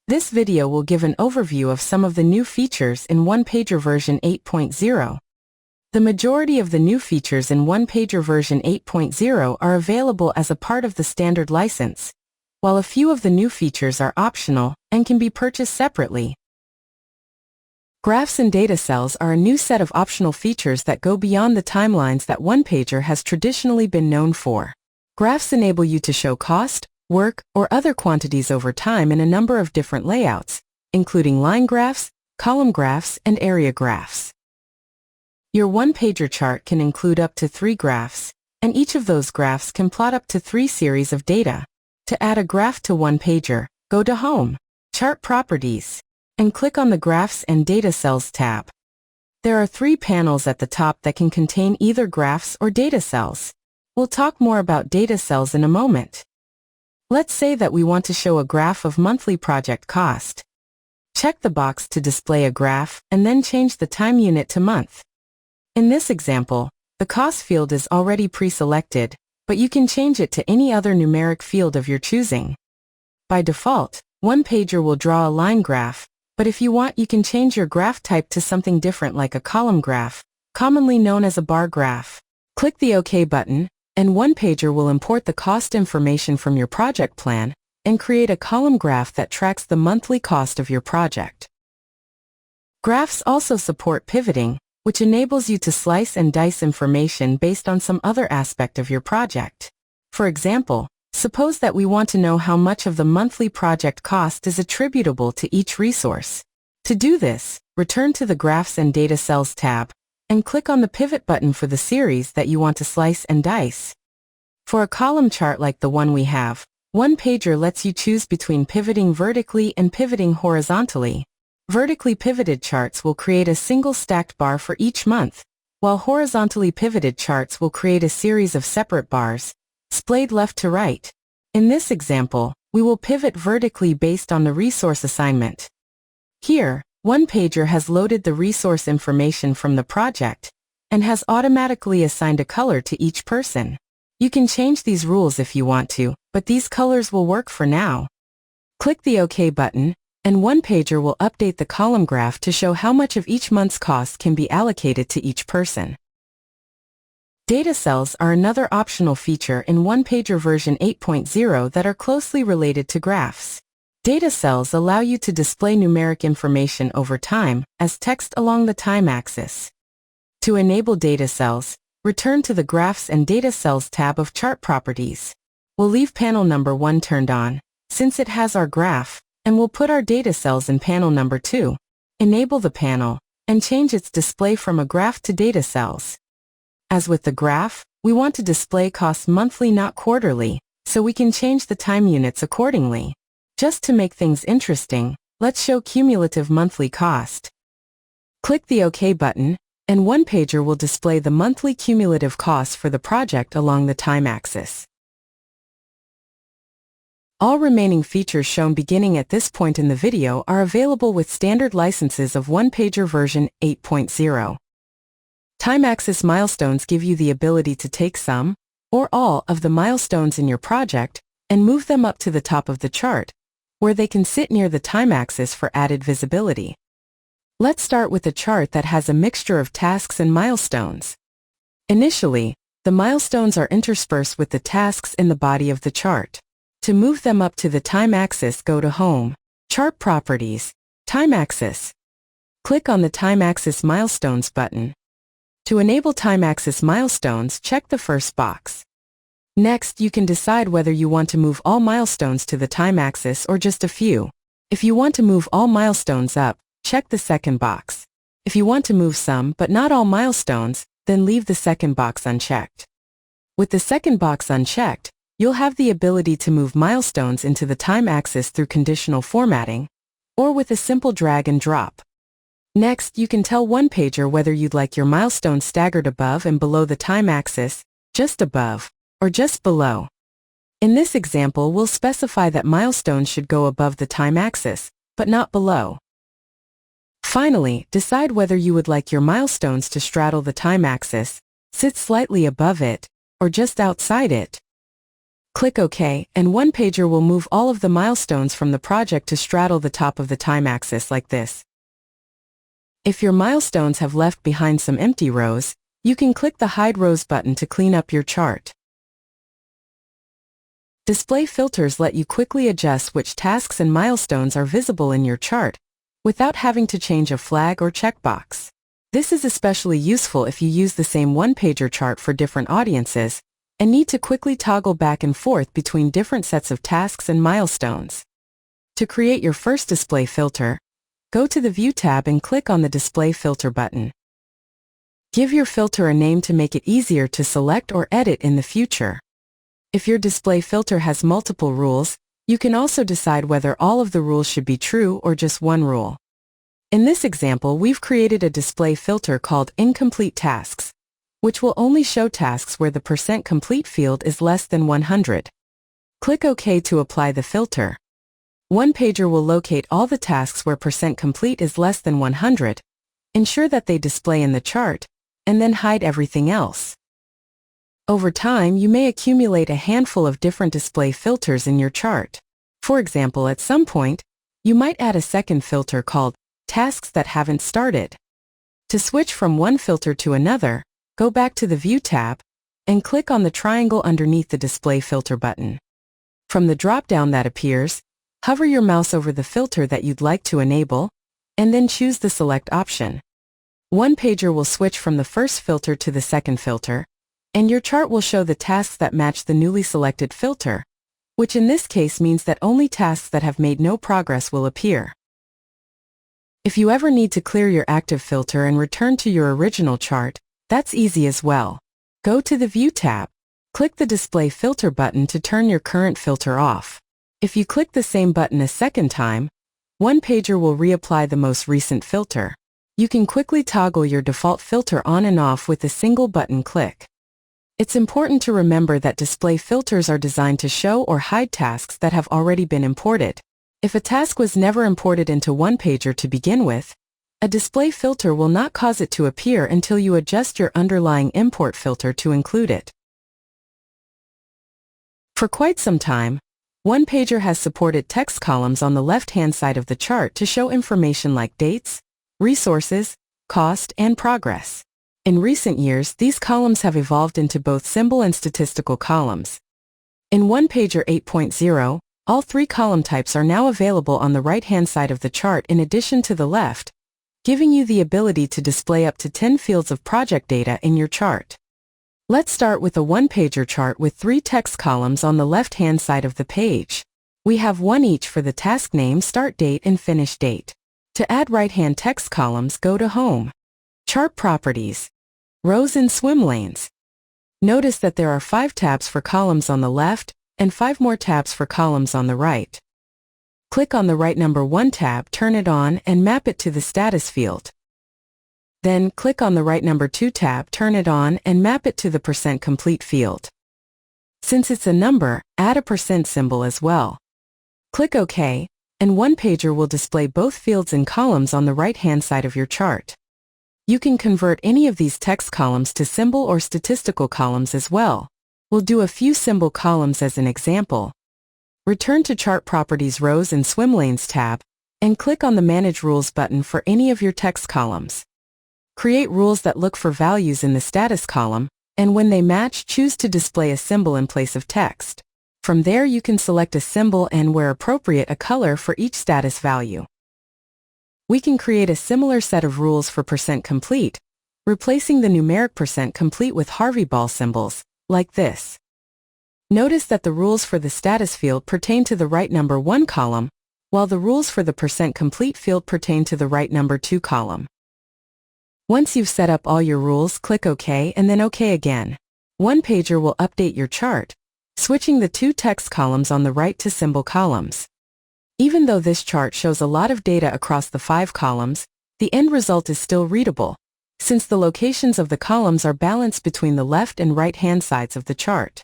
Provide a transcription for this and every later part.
This video will give an overview of some of the new features in OnePager version 8.0. The majority of the new features in OnePager version 8.0 are available as a part of the standard license, while a few of the new features are optional and can be purchased separately. Graphs and data cells are a new set of optional features that go beyond the timelines that OnePager has traditionally been known for. Graphs enable you to show cost, work, or other quantities over time in a number of different layouts, including line graphs, column graphs, and area graphs. Your OnePager chart can include up to 3 graphs, and each of those graphs can plot up to 3 series of data. To add a graph to OnePager, go to Home, Chart Properties, and click on the Graphs and Data Cells tab. There are 3 panels at the top that can contain either graphs or data cells. We'll talk more about data cells in a moment. Let's say that we want to show a graph of monthly project cost. Check the box to display a graph and then change the time unit to month. In this example, the cost field is already pre-selected, but you can change it to any other numeric field of your choosing. By default, OnePager will draw a line graph, but if you want, you can change your graph type to something different like a column graph, commonly known as a bar graph. Click the OK button, and OnePager will import the cost information from your project plan and create a column graph that tracks the monthly cost of your project. Graphs also support pivoting, which enables you to slice and dice information based on some other aspect of your project. For example, suppose that we want to know how much of the monthly project cost is attributable to each resource. To do this, return to the Graphs and Data Cells tab, and click on the Pivot button for the series that you want to slice and dice. For a column chart like the one we have, OnePager lets you choose between pivoting vertically and pivoting horizontally. Vertically pivoted charts will create a single stacked bar for each month, while horizontally pivoted charts will create a series of separate bars, splayed left to right. In this example, we will pivot vertically based on the resource assignment. Here, OnePager has loaded the resource information from the project and has automatically assigned a color to each person. You can change these rules if you want to, but these colors will work for now. Click the OK button, and OnePager will update the column graph to show how much of each month's cost can be allocated to each person. Data cells are another optional feature in OnePager version 8.0 that are closely related to graphs. Data cells allow you to display numeric information over time as text along the time axis. To enable data cells, return to the Graphs and Data Cells tab of Chart Properties. We'll leave panel number 1 turned on, since it has our graph, and we'll put our data cells in panel number 2. Enable the panel, and change its display from a graph to data cells. As with the graph, we want to display costs monthly, not quarterly, so we can change the time units accordingly. Just to make things interesting, let's show cumulative monthly cost. Click the OK button, and OnePager will display the monthly cumulative cost for the project along the time axis. All remaining features shown beginning at this point in the video are available with standard licenses of OnePager version 8.0. Time axis milestones give you the ability to take some, or all, of the milestones in your project and move them up to the top of the chart, where they can sit near the time axis for added visibility. Let's start with a chart that has a mixture of tasks and milestones. Initially, the milestones are interspersed with the tasks in the body of the chart. To move them up to the time axis, go to Home, Chart Properties, Time Axis. Click on the Time Axis Milestones button. To enable time axis milestones, check the first box. Next, you can decide whether you want to move all milestones to the time axis or just a few. If you want to move all milestones up, check the second box. If you want to move some but not all milestones, then leave the second box unchecked. With the second box unchecked, you'll have the ability to move milestones into the time axis through conditional formatting, or with a simple drag and drop. Next, you can tell OnePager whether you'd like your milestones staggered above and below the time axis, just above, or just below. In this example, we'll specify that milestones should go above the time axis, but not below. Finally, decide whether you would like your milestones to straddle the time axis, sit slightly above it, or just outside it. Click OK, and OnePager will move all of the milestones from the project to straddle the top of the time axis like this. If your milestones have left behind some empty rows, you can click the Hide Rows button to clean up your chart. Display filters let you quickly adjust which tasks and milestones are visible in your chart, without having to change a flag or checkbox. This is especially useful if you use the same OnePager chart for different audiences, and need to quickly toggle back and forth between different sets of tasks and milestones. To create your first display filter, go to the View tab and click on the Display Filter button. Give your filter a name to make it easier to select or edit in the future. If your display filter has multiple rules, you can also decide whether all of the rules should be true or just one rule. In this example, we've created a display filter called Incomplete Tasks, which will only show tasks where the % complete field is less than 100. Click OK to apply the filter. OnePager will locate all the tasks where % complete is less than 100, ensure that they display in the chart, and then hide everything else. Over time, you may accumulate a handful of different display filters in your chart. For example, at some point, you might add a second filter called Tasks That Haven't Started. To switch from one filter to another, go back to the View tab and click on the triangle underneath the Display Filter button. From the drop-down that appears, hover your mouse over the filter that you'd like to enable, and then choose the Select option. OnePager will switch from the first filter to the second filter, and your chart will show the tasks that match the newly selected filter, which in this case means that only tasks that have made no progress will appear. If you ever need to clear your active filter and return to your original chart, that's easy as well. Go to the View tab, click the Display Filter button to turn your current filter off. If you click the same button a second time, OnePager will reapply the most recent filter. You can quickly toggle your default filter on and off with a single button click. It's important to remember that display filters are designed to show or hide tasks that have already been imported. If a task was never imported into OnePager to begin with, a display filter will not cause it to appear until you adjust your underlying import filter to include it. For quite some time, OnePager has supported text columns on the left-hand side of the chart to show information like dates, resources, cost, and progress. In recent years, these columns have evolved into both symbol and statistical columns. In OnePager 8.0, all three column types are now available on the right-hand side of the chart in addition to the left, giving you the ability to display up to 10 fields of project data in your chart. Let's start with a OnePager chart with 3 text columns on the left-hand side of the page. We have one each for the task name, start date, and finish date. To add right-hand text columns, go to Home, Chart Properties, Rows and Swim Lanes. Notice that there are 5 tabs for columns on the left and 5 more tabs for columns on the right. Click on the right number 1 tab, turn it on, and map it to the status field. Then click on the right number 2 tab, turn it on, and map it to the % complete field. Since it's a number, add a % symbol as well. Click OK, and OnePager will display both fields and columns on the right-hand side of your chart. You can convert any of these text columns to symbol or statistical columns as well. We'll do a few symbol columns as an example. Return to Chart Properties, Rows and Swim Lanes tab, and click on the Manage Rules button for any of your text columns. Create rules that look for values in the status column, and when they match, choose to display a symbol in place of text. From there, you can select a symbol and, where appropriate, a color for each status value. We can create a similar set of rules for % complete, replacing the numeric % complete with Harvey ball symbols, like this. Notice that the rules for the status field pertain to the right number 1 column, while the rules for the % complete field pertain to the right number 2 column. Once you've set up all your rules, click OK and then OK again. OnePager will update your chart, switching the 2 text columns on the right to symbol columns. Even though this chart shows a lot of data across the 5 columns, the end result is still readable, since the locations of the columns are balanced between the left and right-hand sides of the chart.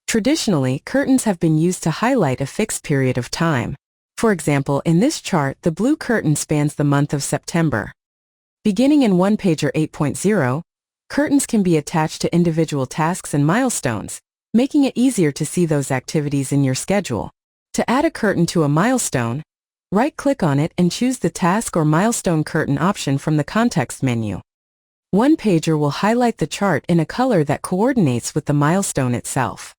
Traditionally, curtains have been used to highlight a fixed period of time. For example, in this chart, the blue curtain spans the month of September. Beginning in OnePager 8.0, curtains can be attached to individual tasks and milestones, making it easier to see those activities in your schedule. To add a curtain to a milestone, right-click on it and choose the Task or Milestone Curtain option from the context menu. OnePager will highlight the chart in a color that coordinates with the milestone itself.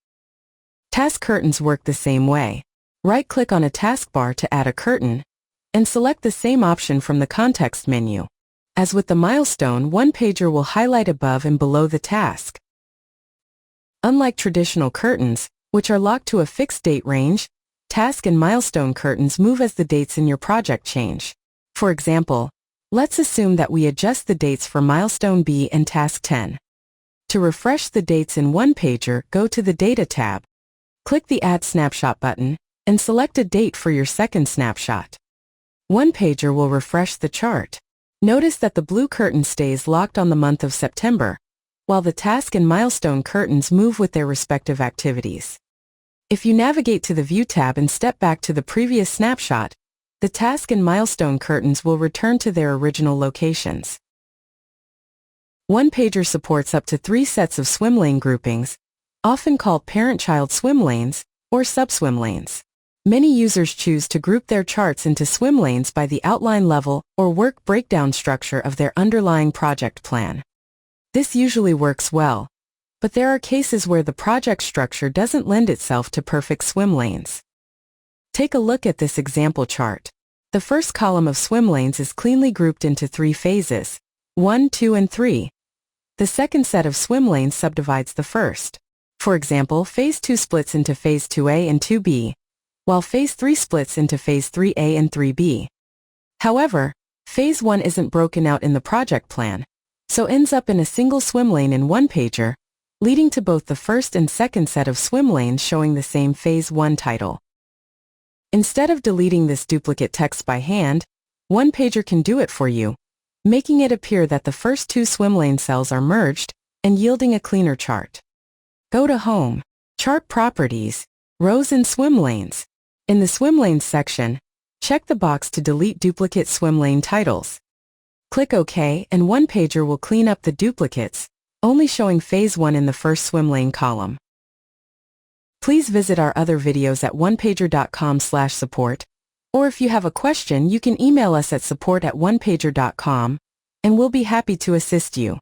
Task curtains work the same way. Right-click on a taskbar to add a curtain, and select the same option from the context menu. As with the milestone, OnePager will highlight above and below the task. Unlike traditional curtains, which are locked to a fixed date range, task and milestone curtains move as the dates in your project change. For example, let's assume that we adjust the dates for Milestone B and Task 10. To refresh the dates in OnePager, go to the Data tab. Click the Add Snapshot button, and select a date for your second snapshot. OnePager will refresh the chart. Notice that the blue curtain stays locked on the month of September, while the task and milestone curtains move with their respective activities. If you navigate to the View tab and step back to the previous snapshot, the task and milestone curtains will return to their original locations. OnePager supports up to 3 sets of swimlane groupings, often called parent-child swim lanes or subswim lanes. Many users choose to group their charts into swim lanes by the outline level or work breakdown structure of their underlying project plan. This usually works well, but there are cases where the project structure doesn't lend itself to perfect swim lanes. Take a look at this example chart. The first column of swim lanes is cleanly grouped into 3 phases, 1, 2, and 3. The second set of swim lanes subdivides the first. For example, Phase 2 splits into Phase 2A and 2B, while Phase 3 splits into Phase 3A and 3B. However, Phase 1 isn't broken out in the project plan, so ends up in a single swim lane in OnePager, leading to both the first and second set of swim lanes showing the same Phase 1 title. Instead of deleting this duplicate text by hand, OnePager can do it for you, making it appear that the first 2 swim lane cells are merged and yielding a cleaner chart. Go to Home, Chart Properties, Rows and Swim Lanes. In the Swim Lanes section, check the box to delete duplicate swim lane titles. Click OK and OnePager will clean up the duplicates, only showing Phase 1 in the first swim lane column. Please visit our other videos at onepager.com/support, or if you have a question you can email us at support@onepager.com, and we'll be happy to assist you.